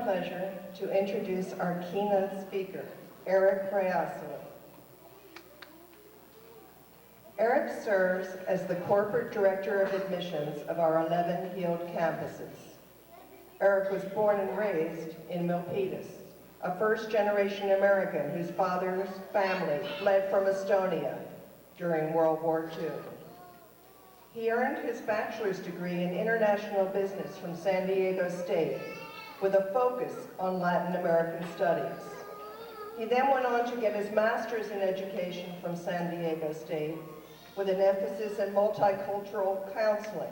pleasure to introduce our keynote speaker, Eric Rajasalu. Eric serves as the Corporate Director of Admissions of our 11 Heald campuses. Eric was born and raised in Milpitas, a first-generation American whose father's family fled from Estonia during World War II. He earned his bachelor's degree in international business from San Diego State with a focus on Latin American studies. He then went on to get his master's in education from San Diego State with an emphasis in multicultural counseling.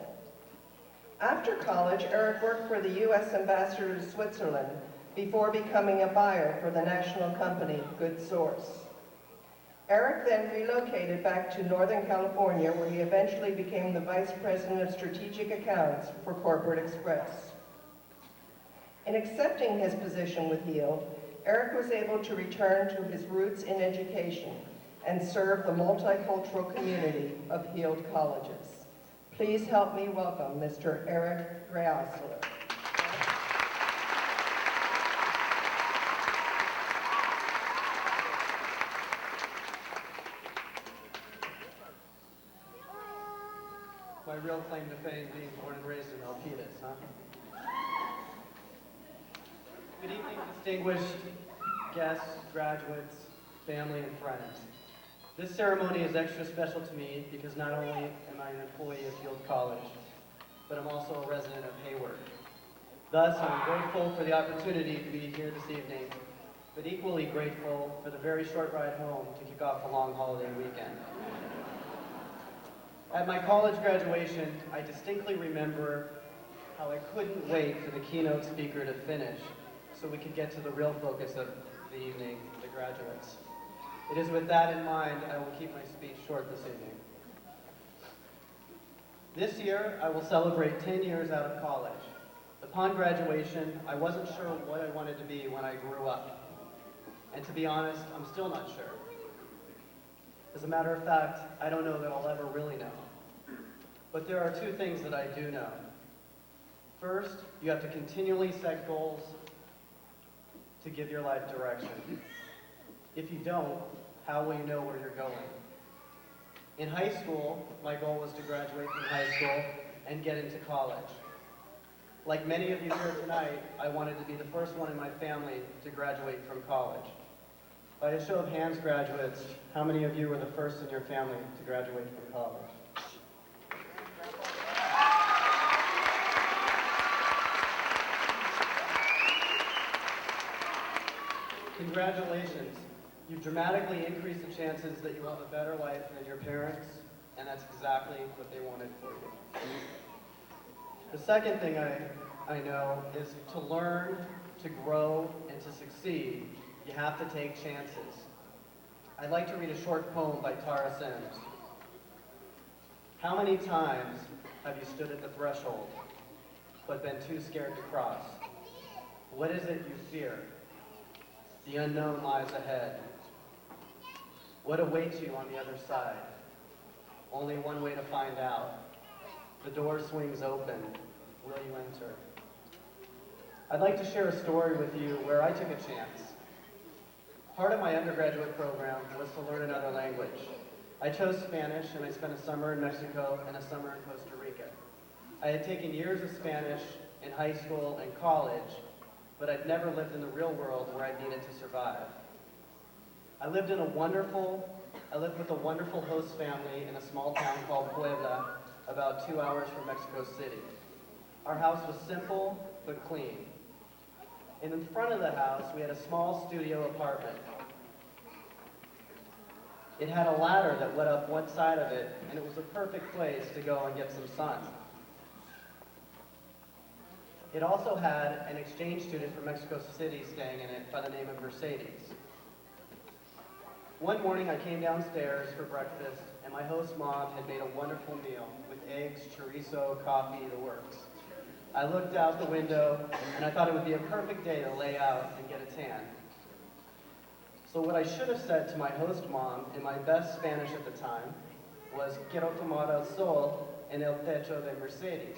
After college, Eric worked for the U.S. Ambassador to Switzerland before becoming a buyer for the national company Good Source. Eric then relocated back to Northern California, where he eventually became the Vice President of Strategic Accounts for Corporate Express. In accepting his position with Heald, Eric was able to return to his roots in education and serve the multicultural community of Heald colleges. Please help me welcome Mr. Eric Rajasalu. My real claim to fame being born and raised in Milpitas, huh? Good evening, distinguished guests, graduates, family, and friends. This ceremony is extra special to me because not only am I an employee of Heald College, but I'm also a resident of Hayward. Thus, I'm grateful for the opportunity to be here this evening, but equally grateful for the very short ride home to kick off the long holiday weekend. At my college graduation, I distinctly remember how I couldn't wait for the keynote speaker to finish so we could get to the real focus of the evening, the graduates. It is with that in mind, I will keep my speech short this evening. This year, I will celebrate 10 years out of college. Upon graduation, I wasn't sure what I wanted to be when I grew up. And to be honest, I'm still not sure. As a matter of fact, I don't know that I'll ever really know. But there are two things that I do know. First, you have to continually set goals to give your life direction. If you don't, how will you know where you're going? In high school, my goal was to graduate from high school and get into college. Like many of you here tonight, I wanted to be the first one in my family to graduate from college. By a show of hands, graduates, how many of you were the first in your family to graduate from college? Congratulations. You've dramatically increased the chances that you will have a better life than your parents, and that's exactly what they wanted for you. The second thing I know is to learn, to grow, and to succeed, you have to take chances. I'd like to read a short poem by Tara Sims. How many times have you stood at the threshold, but been too scared to cross? What is it you fear? The unknown lies ahead. What awaits you on the other side? Only one way to find out. The door swings open. Will you enter? I'd like to share a story with you where I took a chance. Part of my undergraduate program was to learn another language. I chose Spanish, and I spent a summer in Mexico and a summer in Costa Rica. I had taken years of Spanish in high school and college, but I'd never lived in the real world where I needed to survive. I lived with a wonderful host family in a small town called Puebla, about 2 hours from Mexico City. Our house was simple, but clean. And in front of the house, we had a small studio apartment. It had a ladder that led up one side of it, and it was a perfect place to go and get some sun. It also had an exchange student from Mexico City staying in it by the name of Mercedes. One morning I came downstairs for breakfast, and my host mom had made a wonderful meal with eggs, chorizo, coffee, the works. I looked out the window, and I thought it would be a perfect day to lay out and get a tan. So what I should have said to my host mom in my best Spanish at the time was, "Quiero tomar el sol en el techo de Mercedes."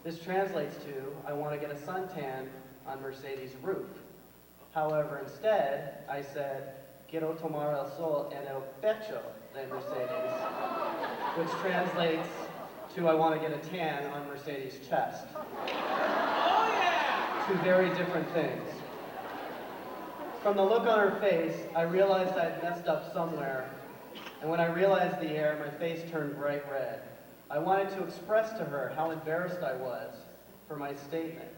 This translates to, "I want to get a suntan on Mercedes' roof. However, instead, I said, quiero tomar el sol en el pecho de Mercedes, which translates to I want to get a tan on Mercedes' chest. Oh yeah! Two very different things. From the look on her face, I realized I'd messed up somewhere, and when I realized the error, my face turned bright red. I wanted to express to her how embarrassed I was for my statement.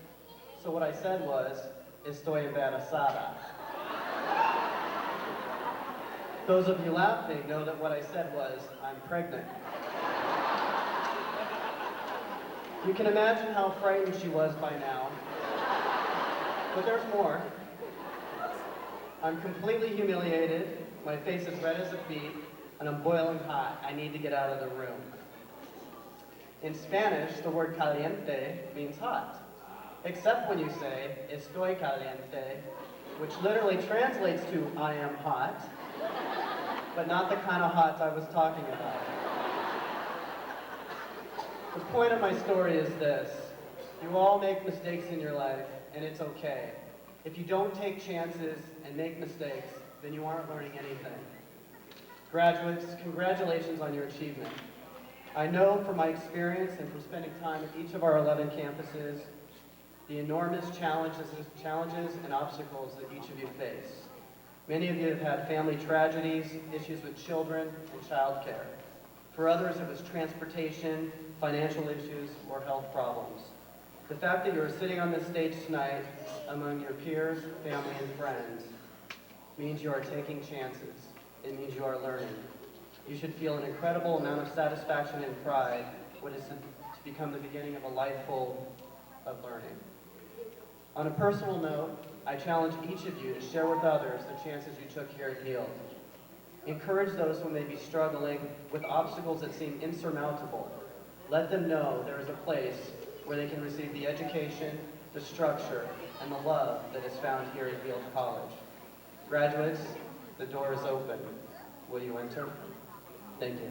So what I said was, estoy embarazada. Those of you laughing know that what I said was, I'm pregnant. You can imagine how frightened she was by now. But there's more. I'm completely humiliated, my face is red as a beet, and I'm boiling hot. I need to get out of the room. In Spanish, the word caliente means hot, except when you say, estoy caliente, which literally translates to, I am hot, but not the kind of hot I was talking about. The point of my story is this: you all make mistakes in your life, and it's okay. If you don't take chances and make mistakes, then you aren't learning anything. Graduates, congratulations on your achievement. I know from my experience and from spending time at each of our 11 campuses, the enormous challenges and obstacles that each of you face. Many of you have had family tragedies, issues with children, and childcare. For others, it was transportation, financial issues, or health problems. The fact that you are sitting on this stage tonight among your peers, family, and friends means you are taking chances. It means you are learning. You should feel an incredible amount of satisfaction and pride, what is to become the beginning of a life full of learning. On a personal note, I challenge each of you to share with others the chances you took here at Yield. Encourage those who may be struggling with obstacles that seem insurmountable. Let them know there is a place where they can receive the education, the structure, and the love that is found here at Yield College. Graduates, the door is open. Will you enter? Thank you.